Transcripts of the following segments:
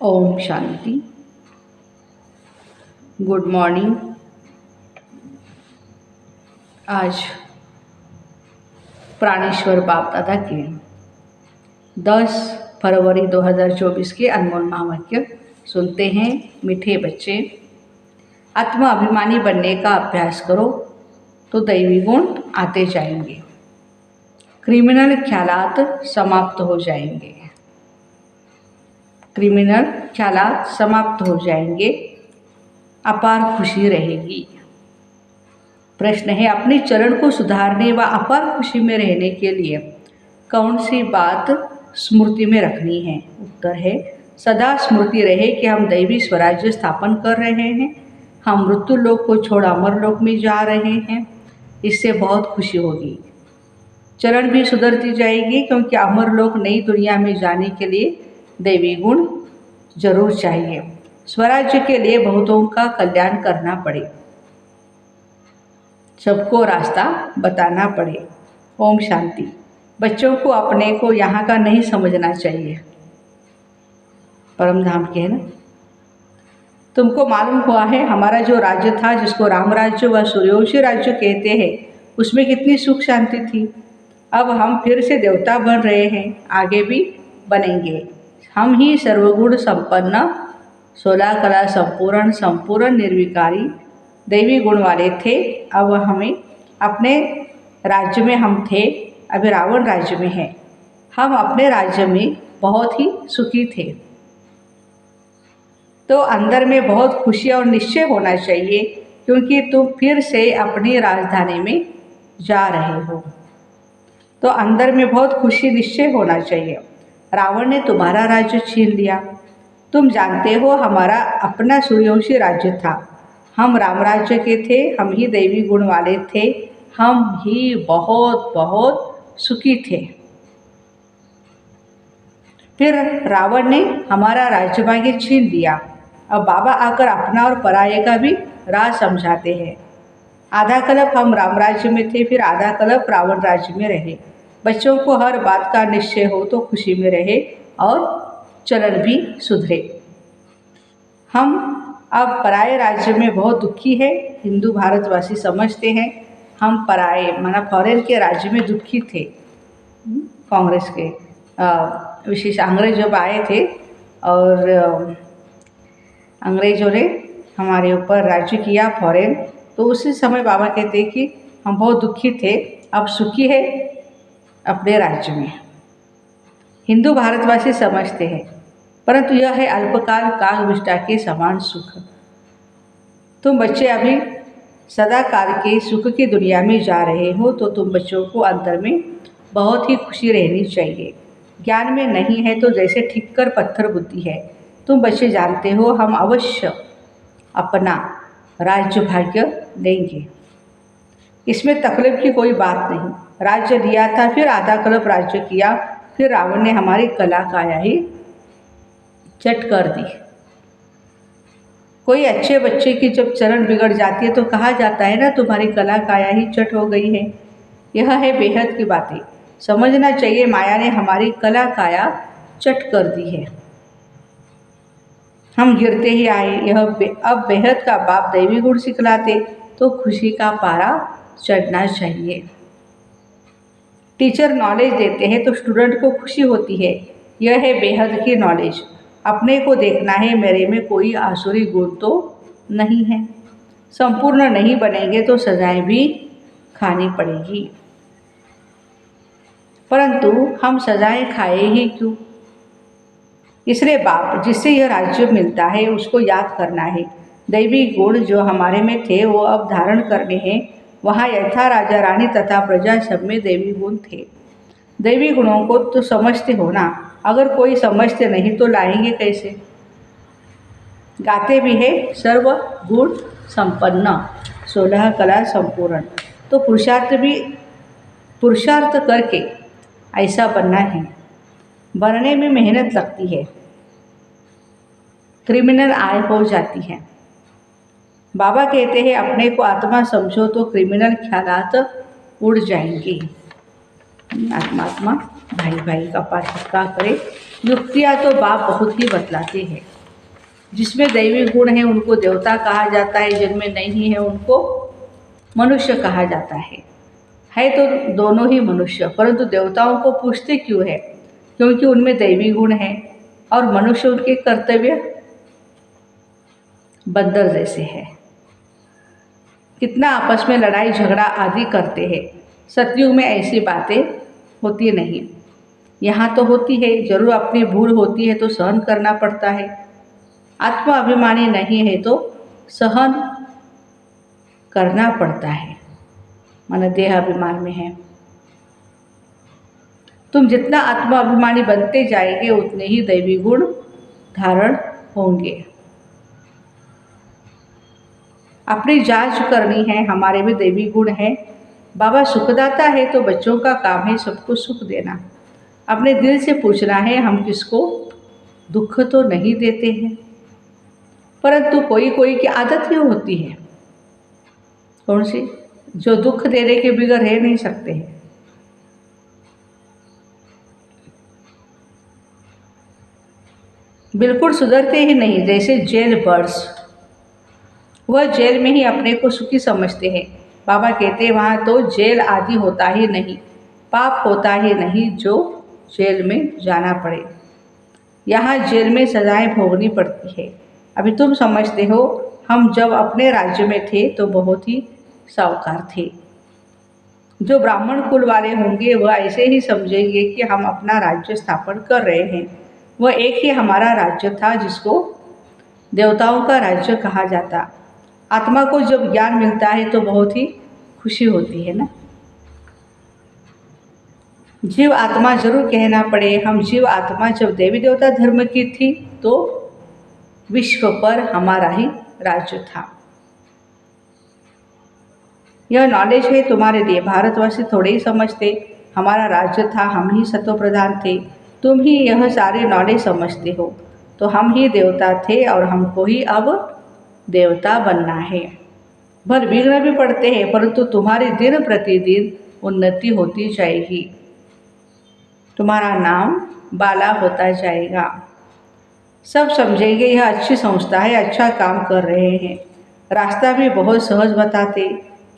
Om Shanti. Good morning. आज प्राणेश्वर बाप दादा के 10 फरवरी 2024 के अनमोल महावाक्य सुनते हैं। मीठे बच्चे, आत्मा अभिमानी बनने का अभ्यास करो तो दैवी गुण आते जाएंगे, क्रिमिनल ख्यालात समाप्त हो जाएंगे। क्रिमिनल ख्यालात समाप्त हो जाएंगे, अपार खुशी रहेगी। प्रश्न है, अपने चरण को सुधारने व अपार खुशी में रहने के लिए कौन सी बात स्मृति में रखनी है? उत्तर है, सदा स्मृति रहे कि हम दैवी स्वराज्य स्थापन कर रहे हैं, हम मृत्यु लोक को छोड़ अमर लोक में जा रहे हैं। इससे बहुत खुशी होगी। चरण भी सुधरती जाएगी, क्योंकि अमर लोक नई दुनिया में जाने के लिए दैवी गुण जरूर चाहिए। स्वराज्य के लिए बहुतों का कल्याण करना पड़े, सबको रास्ता बताना पड़े। ओम शांति। बच्चों को अपने को यहाँ का नहीं समझना चाहिए, परम धाम के है ना। तुमको मालूम हुआ है हमारा जो राज्य था, जिसको राम राज्य व सूर्यवंशी राज्य कहते हैं, उसमें कितनी सुख शांति थी। अब हम फिर से देवता बन रहे हैं, आगे भी बनेंगे। हम ही सर्वगुण संपन्न, 16 कला संपूर्ण, संपूर्ण निर्विकारी दैवी गुण वाले थे। अब हमें अपने राज्य में हम थे, अभी रावण राज्य में है। हम अपने राज्य में बहुत ही सुखी थे, तो अंदर में बहुत खुशी और निश्चय होना चाहिए, क्योंकि तुम फिर से अपनी राजधानी में जा रहे हो। तो अंदर में बहुत खुशी निश्चय होना चाहिए। रावण ने तुम्हारा राज्य छीन लिया। तुम जानते हो हमारा अपना सूर्यवंशी राज्य था, हम राम राज्य के थे, हम ही दैवी गुण वाले थे, हम ही बहुत बहुत सुखी थे। फिर रावण ने हमारा राज्य भाग्य छीन लिया। अब बाबा आकर अपना और पराये का भी राज समझाते हैं। आधा कल्प हम राम राज्य में थे, फिर आधा कल्प रावण राज्य में रहे। बच्चों को हर बात का निश्चय हो तो खुशी में रहे और चलन भी सुधरे। हम अब पराये राज्य में बहुत दुखी है। हिंदू भारतवासी समझते हैं हम पराये माना फॉरेन के राज्य में दुखी थे। कांग्रेस के विशेष अंग्रेज जब आए थे और अंग्रेजों ने हमारे ऊपर राज्य किया फॉरेन, तो उसी समय बाबा कहते कि हम बहुत दुखी थे, अब सुखी है अपने राज्य में। हिंदू भारतवासी समझते हैं, परंतु यह है अल्पकाल काल विष्टा के समान सुख। तुम बच्चे अभी सदा काल के सुख की दुनिया में जा रहे हो, तो तुम बच्चों को अंदर में बहुत ही खुशी रहनी चाहिए। ज्ञान में नहीं है तो जैसे ठिक्कर पत्थर बुद्धि है। तुम बच्चे जानते हो हम अवश्य अपना राज्य भाग्य लेंगे, इसमें तकलीफ की कोई बात नहीं। राज्य लिया था, फिर आधा कल्प राज्य किया, फिर रावण ने हमारी कला काया ही चट कर दी। कोई अच्छे बच्चे की जब चरण बिगड़ जाती है तो कहा जाता है ना, तुम्हारी कला काया ही चट हो गई है। यह है बेहद की बातें, समझना चाहिए। माया ने हमारी कला काया चट कर दी है, हम गिरते ही आए। यह अब बेहद का बाप दैवी गुण सिखलाते तो खुशी का पारा चढ़ना चाहिए। टीचर नॉलेज देते हैं तो स्टूडेंट को खुशी होती है। यह है बेहद की नॉलेज। अपने को देखना है, मेरे में कोई आसुरी गुण तो नहीं है। संपूर्ण नहीं बनेंगे तो सजाएं भी खानी पड़ेगी, परंतु हम सजाएं खाए ही क्यों? इसलिए बाप जिससे यह राज्य मिलता है उसको याद करना है। दैवी गुण जो हमारे में थे वो अब धारण करने हैं। वहाँ यथा राजा रानी तथा प्रजा सब में दैवी गुण थे। दैवी गुणों को तो समझते हो ना, अगर कोई समझते नहीं तो लाएंगे कैसे? गाते भी है सर्व गुण संपन्न, 16 कला संपूर्ण। तो पुरुषार्थ करके ऐसा बनना है। बनने में मेहनत लगती है, क्रिमिनल आय हो जाती है। बाबा कहते हैं अपने को आत्मा समझो तो क्रिमिनल ख्यालात उड़ जाएंगे। आत्मा भाई भाई का पाठिका करे। युक्तियाँ तो बाप बहुत ही बतलाते हैं। जिसमें दैवी गुण है उनको देवता कहा जाता है, जिनमें नहीं है उनको मनुष्य कहा जाता है तो दोनों ही मनुष्य, परंतु देवताओं को पूछते क्यों है? क्योंकि उनमें दैवी गुण है और मनुष्य उनके कर्तव्य बंदर जैसे है। कितना आपस में लड़ाई झगड़ा आदि करते हैं। सतयुग में ऐसी बातें होती नहीं, यहाँ तो होती है। जरूर अपनी भूल होती है तो सहन करना पड़ता है। आत्मा अभिमानी नहीं है तो सहन करना पड़ता है, माना देह अभिमान में है। तुम जितना आत्मा अभिमानी बनते जाएंगे उतने ही दैवी गुण धारण होंगे। अपनी जांच करनी है, हमारे में दैवी गुण है। बाबा सुखदाता है तो बच्चों का काम है सबको सुख देना। अपने दिल से पूछना है, हम किसको दुख तो नहीं देते हैं, परंतु कोई कोई की आदत ही होती है। कौन सी? जो दुख देने के बगैर रह नहीं सकते हैं। बिल्कुल सुधरते ही नहीं, जैसे जेल बर्ड्स, वह जेल में ही अपने को सुखी समझते हैं। बाबा कहते हैं वहाँ तो जेल आदि होता ही नहीं, पाप होता ही नहीं जो जेल में जाना पड़े। यहाँ जेल में सजाएं भोगनी पड़ती है। अभी तुम समझते हो, हम जब अपने राज्य में थे तो बहुत ही सावकार थे। जो ब्राह्मण कुल वाले होंगे वह ऐसे ही समझेंगे कि हम अपना राज्य स्थापन कर रहे हैं। वह एक ही हमारा राज्य था जिसको देवताओं का राज्य कहा जाता। आत्मा को जब ज्ञान मिलता है तो बहुत ही खुशी होती है ना। जीव आत्मा जरूर कहना पड़े। हम जीव आत्मा जब देवी देवता धर्म की थी तो विश्व पर हमारा ही राज्य था। यह नॉलेज है तुम्हारे लिए। भारतवासी थोड़े ही समझते हमारा राज्य था, हम ही सतो प्रधान थे। तुम ही यह सारे नॉलेज समझते हो तो हम ही देवता थे और हमको ही अब देवता बनना है। भर विघ्न भी पड़ते हैं परंतु तुम्हारी दिन प्रतिदिन उन्नति होती जाएगी। तुम्हारा नाम बाला होता जाएगा। सब समझेंगे यह अच्छी संस्था है, अच्छा काम कर रहे हैं। रास्ता भी बहुत सहज बताते,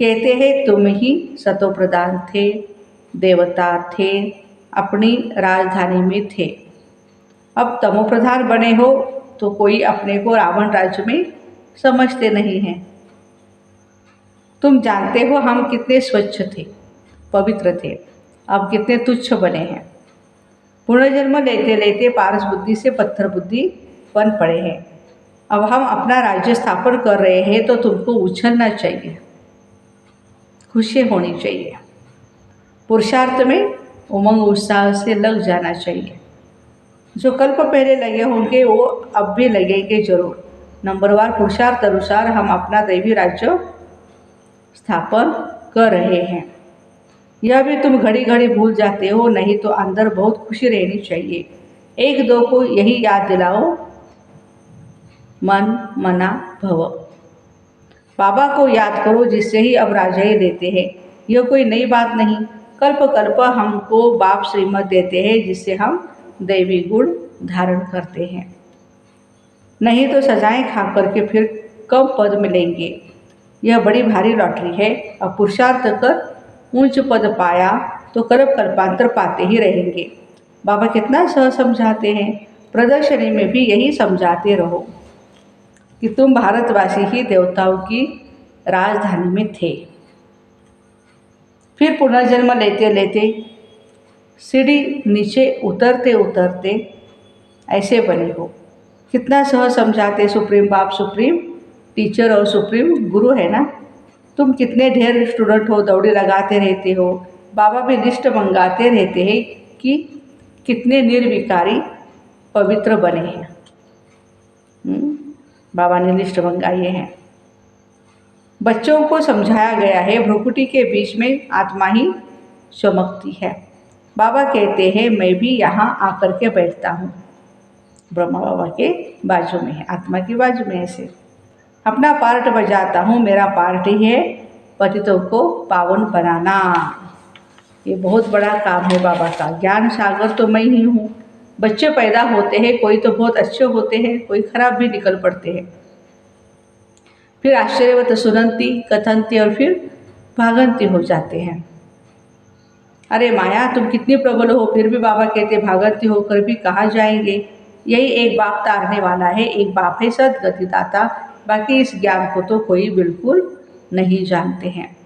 कहते हैं तुम ही सतो प्रधान थे, देवता थे, अपनी राजधानी में थे। अब तमो प्रधान बने हो तो कोई अपने को रावण राज्य में समझते नहीं हैं। तुम जानते हो हम कितने स्वच्छ थे, पवित्र थे, अब कितने तुच्छ बने हैं। पुनर्जन्म लेते लेते पारस बुद्धि से पत्थर बुद्धि बन पड़े हैं। अब हम अपना राज्य स्थापन कर रहे हैं तो तुमको उछलना चाहिए, खुशी होनी चाहिए, पुरुषार्थ में उमंग उत्साह से लग जाना चाहिए। जो कल्प पहले लगे होंगे वो अब भी लगेंगे जरूर। नंबरवार पुरुषार्थ अनुसार हम अपना दैवी राज्य स्थापन कर रहे हैं। यह भी तुम घड़ी घड़ी भूल जाते हो, नहीं तो अंदर बहुत खुशी रहनी चाहिए। एक दो को यही याद दिलाओ, मन मना भव। बाबा को याद करो जिससे ही अब राजाई देते हैं। यह कोई नई बात नहीं, कल्प कल्प हमको बाप श्रीमत देते हैं जिससे हम दैवी गुण धारण करते हैं। नहीं तो सजाएं खा करके फिर कम पद मिलेंगे। यह बड़ी भारी लॉटरी है। अब पुरुषार्थ कर ऊंच पद पाया तो कल्प कल्पांतर पाते ही रहेंगे। बाबा कितना सह समझाते हैं। प्रदर्शनी में भी यही समझाते रहो कि तुम भारतवासी ही देवताओं की राजधानी में थे। फिर पुनर्जन्म लेते लेते सीढ़ी नीचे उतरते उतरते ऐसे बने हो। कितना सह समझाते सुप्रीम बाप, सुप्रीम टीचर और सुप्रीम गुरु है ना। तुम कितने ढेर स्टूडेंट हो, दौड़े लगाते रहते हो। बाबा भी लिस्ट मंगाते रहते हैं कि कितने निर्विकारी पवित्र बने हैं। बाबा ने लिस्ट मंगाई है। बच्चों को समझाया गया है भ्रुकुटी के बीच में आत्मा ही चमकती है। बाबा कहते हैं मैं भी यहाँ आकर के बैठता हूँ। ब्रह्मा बाबा के बाजू में है, आत्मा की बाजू में ऐसे अपना पार्ट बजाता हूँ। मेरा पार्ट ही है पतितों को पावन बनाना। ये बहुत बड़ा काम है बाबा का। ज्ञान सागर तो मैं ही हूँ। बच्चे पैदा होते हैं, कोई तो बहुत अच्छे होते हैं, कोई खराब भी निकल पड़ते हैं। फिर आश्चर्यवत सुनंती कथनती और फिर भागंती हो जाते हैं। अरे माया, तुम कितनी प्रबल हो, फिर भी बाबा कहते भागंती होकर भी कहाँ जाएंगे। यही एक बाप तारने वाला है, एक बाप है सदगतिदाता। बाकी इस ज्ञान को तो कोई बिल्कुल नहीं जानते हैं।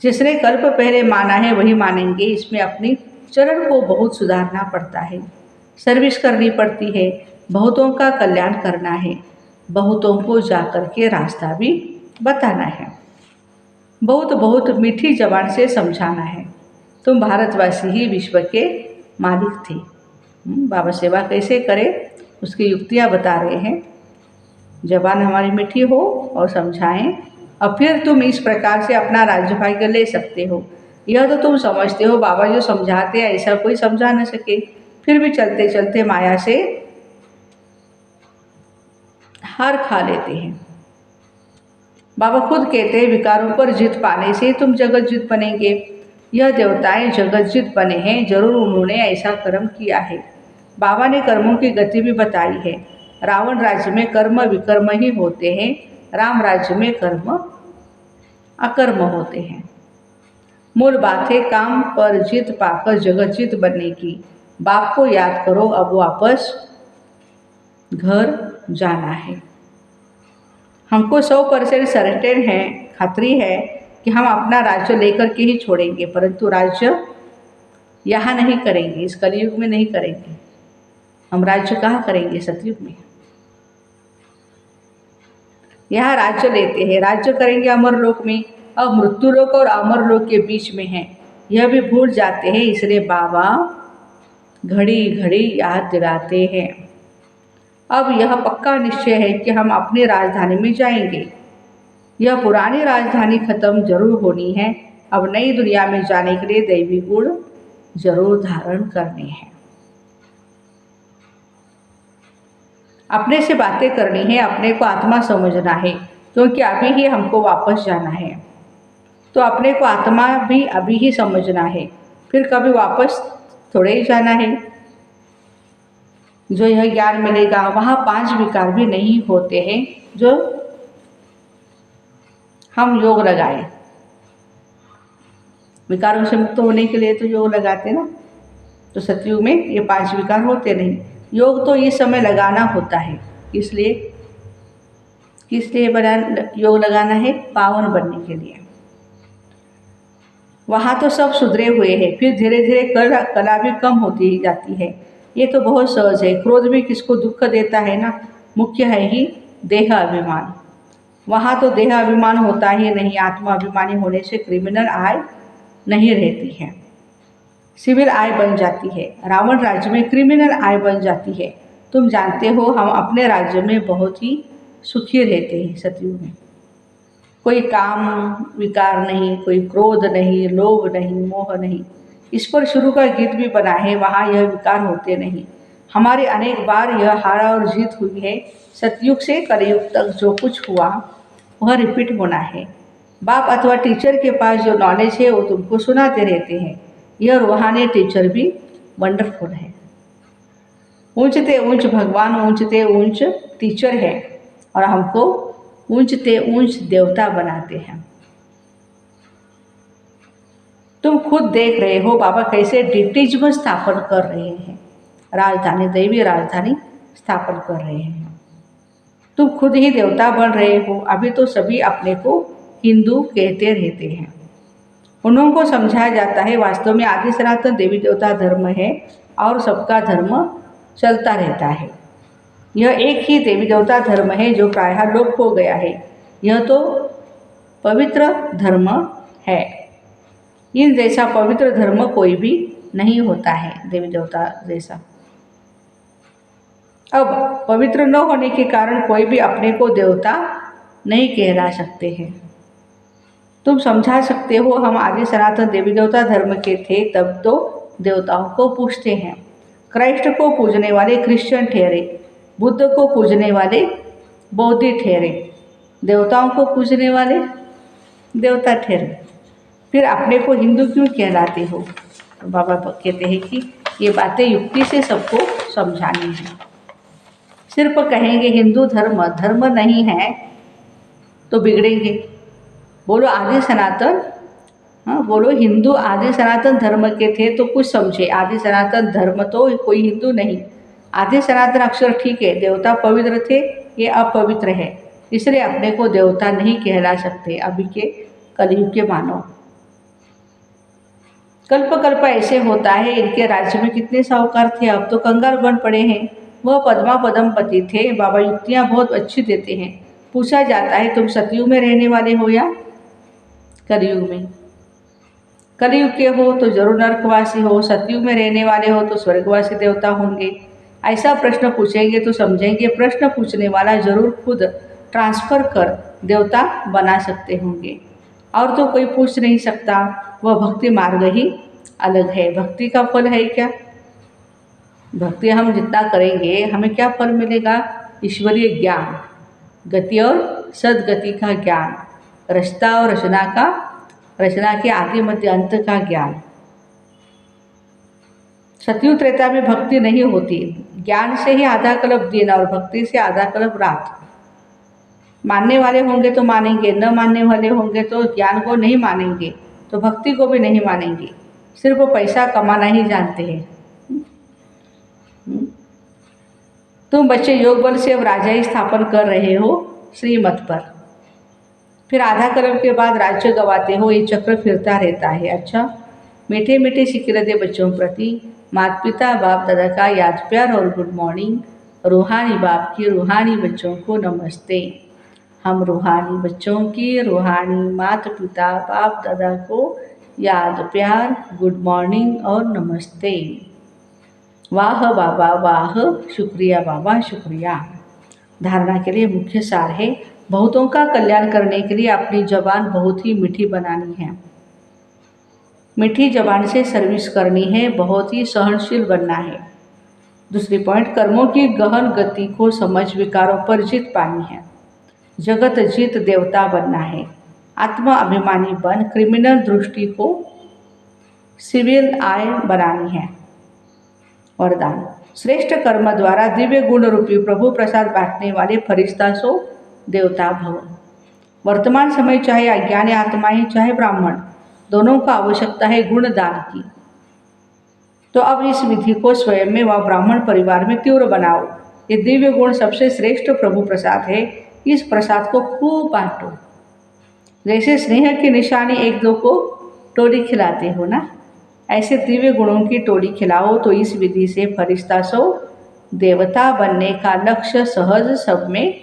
जिसने कल्प पहले माना है वही मानेंगे। इसमें अपनी चरण को बहुत सुधारना पड़ता है, सर्विस करनी पड़ती है, बहुतों का कल्याण करना है, बहुतों को जाकर के रास्ता भी बताना है, बहुत बहुत मीठी जबान से समझाना है। तुम भारतवासी ही विश्व के मालिक थे। बाबा सेवा कैसे करें उसकी युक्तियाँ बता रहे हैं। जबान हमारी मीठी हो और समझाएं, और फिर तुम इस प्रकार से अपना राज्य भाग्य ले सकते हो। यह तो तुम समझते हो, बाबा जो समझाते हैं ऐसा कोई समझा न सके। फिर भी चलते चलते माया से हार खा लेते हैं। बाबा खुद कहते हैं विकारों पर जीत पाने से तुम जगत जीत बनेंगे। यह देवताएं जगत जीत बने हैं, जरूर उन्होंने ऐसा कर्म किया है। बाबा ने कर्मों की गति भी बताई है। रावण राज्य में कर्म विकर्म ही होते हैं, राम राज्य में कर्म अकर्म होते हैं। मूल बात है काम पर जीत पाकर जगत जीत बनने की। बाप को याद करो, अब वापस घर जाना है। हमको 100% सर्टेन है, खातरी है कि हम अपना राज्य लेकर के ही छोड़ेंगे, परंतु राज्य यहाँ नहीं करेंगे, इस कलयुग में नहीं करेंगे। हम राज्य कहाँ करेंगे? सतयुग में। यहाँ राज्य लेते हैं, राज्य करेंगे अमरलोक में। अब मृत्युलोक और अमरलोक के बीच में है, यह भी भूल जाते हैं। इसलिए बाबा घड़ी घड़ी याद दिलाते हैं। अब यह पक्का निश्चय है कि हम अपनी राजधानी में जाएंगे। यह पुरानी राजधानी खत्म जरूर होनी है। अब नई दुनिया में जाने के लिए दैवी गुण जरूर धारण करने हैं। अपने से बातें करनी है, अपने को आत्मा समझना है, क्योंकि अभी ही हमको वापस जाना है। तो अपने को आत्मा भी अभी ही समझना है, फिर कभी वापस थोड़े ही जाना है। जो यह ज्ञान मिलेगा वहाँ 5 विकार भी नहीं होते हैं जो हम योग लगाए। विकारों से मुक्त होने के लिए तो योग लगाते ना, तो सतयुग में ये 5 विकार होते नहीं। योग तो इस समय लगाना होता है, इसलिए किस लिए योग लगाना है? पावन बनने के लिए। वहाँ तो सब सुधरे हुए हैं, फिर धीरे धीरे कला भी कम होती ही जाती है। ये तो बहुत सहज है। क्रोध भी किसको दुख देता है ना, मुख्य है ही देह अभिमान। वहाँ तो देह अभिमान होता ही नहीं। आत्मा अभिमानी होने से क्रिमिनल आय नहीं रहती है, सिविल आय बन जाती है। रावण राज्य में क्रिमिनल आय बन जाती है। तुम जानते हो हम अपने राज्य में बहुत ही सुखी रहते हैं सतयुग में। कोई काम विकार नहीं, कोई क्रोध नहीं, लोभ नहीं, मोह नहीं। इस पर शुरू का गीत भी बना है, वहाँ यह विकार होते नहीं। हमारे अनेक बार यह हारा और जीत हुई है। सतयुग से कलयुग तक जो कुछ हुआ वह रिपीट होना है। बाप अथवा टीचर के पास जो नॉलेज है वो तुमको सुनाते रहते हैं। यह रूहानी टीचर भी वंडरफुल है। ऊंचते ऊंच भगवान, ऊंचते ऊंच टीचर है, और हमको ऊंचते ऊंच देवता बनाते हैं। तुम खुद देख रहे हो बाबा कैसे डिटिज्म स्थापन कर रहे हैं, राजधानी, दैवी राजधानी स्थापन कर रहे हैं। तुम खुद ही देवता बन रहे हो। अभी तो सभी अपने को हिंदू कहते रहते हैं। उन्हों को समझाया जाता है वास्तव में आदि सनातन देवी देवता धर्म है और सबका धर्म चलता रहता है। यह एक ही देवी देवता धर्म है जो प्रायः लोप हो गया है। यह तो पवित्र धर्म है। इन जैसा पवित्र धर्म कोई भी नहीं होता है, देवी देवता जैसा। अब पवित्र न होने के कारण कोई भी अपने को देवता नहीं कहला सकते हैं। तुम समझा सकते हो हम आदि सनातन देवी देवता धर्म के थे, तब तो देवताओं को पूजते हैं। क्राइस्ट को पूजने वाले क्रिश्चियन ठहरे, बुद्ध को पूजने वाले बौद्ध ठहरे, देवताओं को पूजने वाले देवता ठहरे। फिर अपने को हिंदू क्यों कहलाते हो? तो बाबा कहते हैं कि ये बातें युक्ति से सबको समझानी है। सिर्फ कहेंगे हिंदू धर्म धर्म नहीं है तो बिगड़ेंगे। बोलो आदि सनातन, हाँ बोलो हिंदू आदि सनातन धर्म के थे तो कुछ समझे। आदि सनातन धर्म तो कोई हिंदू नहीं। आदि सनातन अक्षर ठीक है, देवता पवित्र थे, ये अपवित्र है, इसलिए अपने को देवता नहीं कहला सकते अभी के कलयुग के मानव। कल्प कल्प ऐसे होता है, इनके राज्य में कितने साहूकार थे, अब तो कंगाल बन पड़े हैं। वह पद्मा पदमपति थे। बाबा युक्तियाँ बहुत अच्छी देते हैं। पूछा जाता है तुम सतयुग में रहने वाले हो या कलयुग में? कलयुग के हो तो जरूर नरकवासी हो, सतयुग में रहने वाले हो तो स्वर्गवासी देवता होंगे। ऐसा प्रश्न पूछेंगे तो समझेंगे प्रश्न पूछने वाला जरूर खुद ट्रांसफर कर देवता बना सकते होंगे, और तो कोई पूछ नहीं सकता। वह भक्ति मार्ग ही अलग है। भक्ति का फल है क्या? भक्ति हम जितना करेंगे हमें क्या फल मिलेगा? ईश्वरीय ज्ञान, गति और सदगति का ज्ञान, रचना और रचना के आदि मध्य अंत का ज्ञान। सतयुग त्रेता में भक्ति नहीं होती। ज्ञान से ही आधा कल्प दिन और भक्ति से आधा कल्प रात। मानने वाले होंगे तो मानेंगे, न मानने वाले होंगे तो ज्ञान को नहीं मानेंगे, तो भक्ति को भी नहीं मानेंगे। सिर्फ वो पैसा कमाना ही जानते हैं। तुम बच्चे योग बल से अब राजाई स्थापन कर रहे हो श्रीमत पर, फिर आधा कल्प के बाद राज्य गवाते हो। ये चक्र फिरता रहता है। अच्छा, मीठे मीठे सिकिरते बच्चों प्रति माता पिता बाप दादा का याद प्यार और गुड मॉर्निंग। रूहानी बाप की रूहानी बच्चों को नमस्ते। हम रूहानी बच्चों की रूहानी माता पिता बाप दादा को याद प्यार गुड मॉर्निंग और नमस्ते। वाह बाबा वाह, शुक्रिया बाबा शुक्रिया। धारणा के लिए मुख्य सार है, बहुतों का कल्याण करने के लिए अपनी जबान बहुत ही मीठी बनानी है। मीठी जबान से सर्विस करनी है, बहुत ही सहनशील बनना है। दूसरी पॉइंट, कर्मों की गहन गति को समझ विकारों पर जीत पानी है। जगत जीत देवता बनना है। आत्मा अभिमानी बन क्रिमिनल दृष्टि को सिविल आय बनानी है। वरदान, श्रेष्ठ कर्म द्वारा दिव्य गुण रूपी प्रभु प्रसाद बांटने वाले फरिश्ता सो देवता भव। वर्तमान समय चाहे अज्ञानी आत्मा ही चाहे ब्राह्मण, दोनों को आवश्यकता है गुण दान की। तो अब इस विधि को स्वयं में व ब्राह्मण परिवार में तीव्र बनाओ। ये दिव्य गुण सबसे श्रेष्ठ प्रभु प्रसाद है। इस प्रसाद को खूब बांटो। जैसे स्नेह की निशानी एक दो को टोली खिलाते हो ना, ऐसे दिव्य गुणों की टोली खिलाओ। तो इस विधि से फरिश्ता सो देवता बनने का लक्ष्य सहज सब में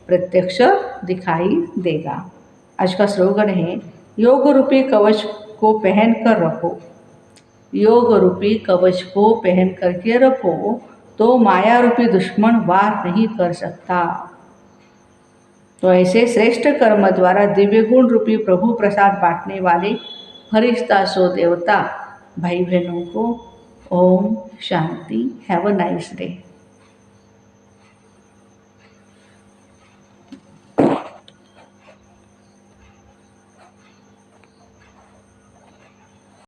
प्रत्यक्ष दिखाई देगा। आज का स्लोगन है, योग रूपी कवच को पहन कर रखो। योग रूपी कवच को पहन करके रखो तो माया रूपी दुश्मन वार नहीं कर सकता। तो ऐसे श्रेष्ठ कर्म द्वारा दिव्य गुण रूपी प्रभु प्रसाद बांटने वाले फरिश्ता सो देवता भाई बहनों को ओम शांति। Have a nice day.